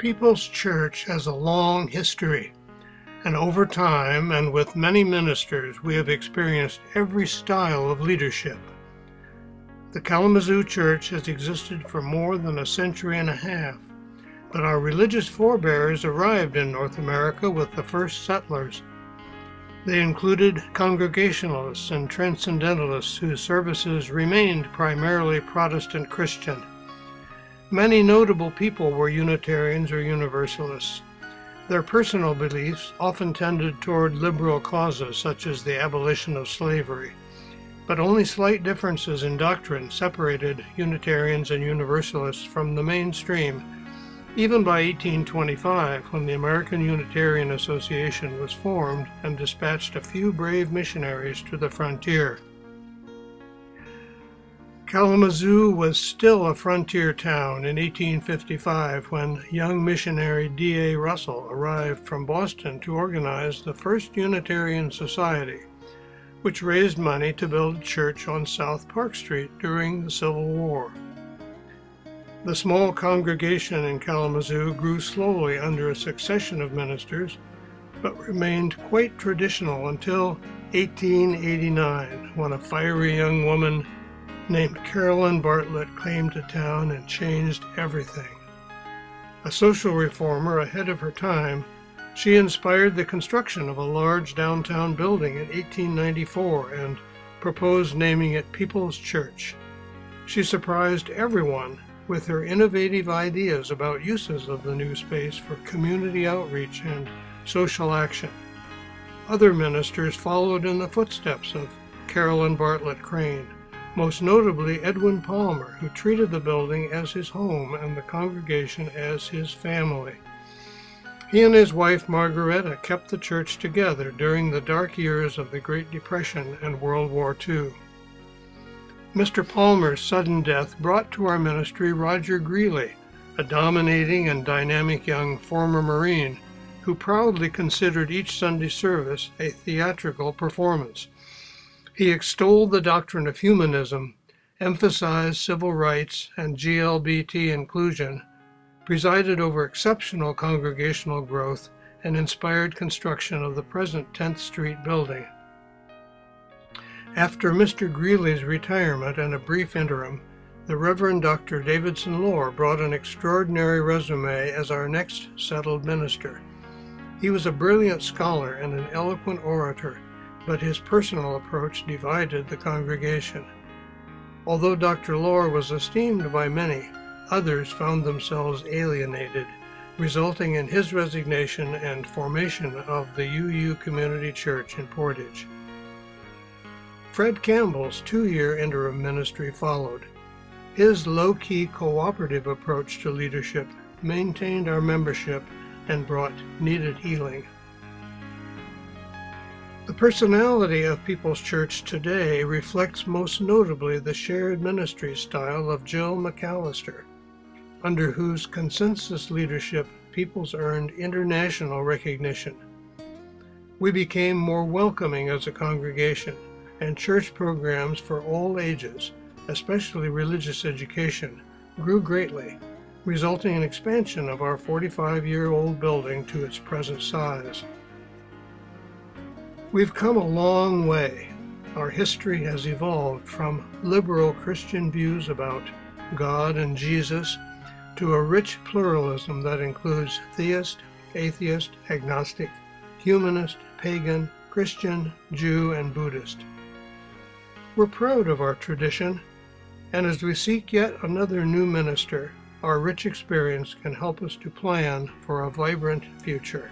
People's Church has a long history, and over time and with many ministers, we have experienced every style of leadership. The Kalamazoo Church has existed for more than a century and a half, but our religious forebears arrived in North America with the first settlers. They included Congregationalists and Transcendentalists whose services remained primarily Protestant Christian. Many notable people were Unitarians or Universalists. Their personal beliefs often tended toward liberal causes such as the abolition of slavery, but only slight differences in doctrine separated Unitarians and Universalists from the mainstream. Even by 1825, when the American Unitarian Association was formed and dispatched a few brave missionaries to the frontier. Kalamazoo was still a frontier town in 1855 when young missionary D.A. Russell arrived from Boston to organize the first Unitarian Society, which raised money to build a church on South Park Street during the Civil War. The small congregation in Kalamazoo grew slowly under a succession of ministers, but remained quite traditional until 1889, when a fiery young woman named Carolyn Bartlett came to town and changed everything. A social reformer ahead of her time, she inspired the construction of a large downtown building in 1894 and proposed naming it People's Church. She surprised everyone with her innovative ideas about uses of the new space for community outreach and social action. Other ministers followed in the footsteps of Carolyn Bartlett Crane, most notably Edwin Palmer, who treated the building as his home and the congregation as his family. He and his wife Margaretta kept the church together during the dark years of the Great Depression and World War II. Mr. Palmer's sudden death brought to our ministry Roger Greeley, a dominating and dynamic young former Marine who proudly considered each Sunday service a theatrical performance. He extolled the doctrine of humanism, emphasized civil rights and GLBT inclusion, presided over exceptional congregational growth, and inspired construction of the present 10th Street building. After Mr. Greeley's retirement and a brief interim, the Reverend Dr. Davidson Lohr brought an extraordinary resume as our next settled minister. He was a brilliant scholar and an eloquent orator, but his personal approach divided the congregation. Although Dr. Lohr was esteemed by many, others found themselves alienated, resulting in his resignation and formation of the UU Community Church in Portage. Fred Campbell's 2-year interim ministry followed. His low-key cooperative approach to leadership maintained our membership and brought needed healing. The personality of People's Church today reflects most notably the shared ministry style of Jill McAllister, under whose consensus leadership People's earned international recognition. We became more welcoming as a congregation, and church programs for all ages, especially religious education, grew greatly, resulting in expansion of our 45-year-old building to its present size. We've come a long way. Our history has evolved from liberal Christian views about God and Jesus to a rich pluralism that includes theist, atheist, agnostic, humanist, pagan, Christian, Jew, and Buddhist. We're proud of our tradition, and as we seek yet another new minister, our rich experience can help us to plan for a vibrant future.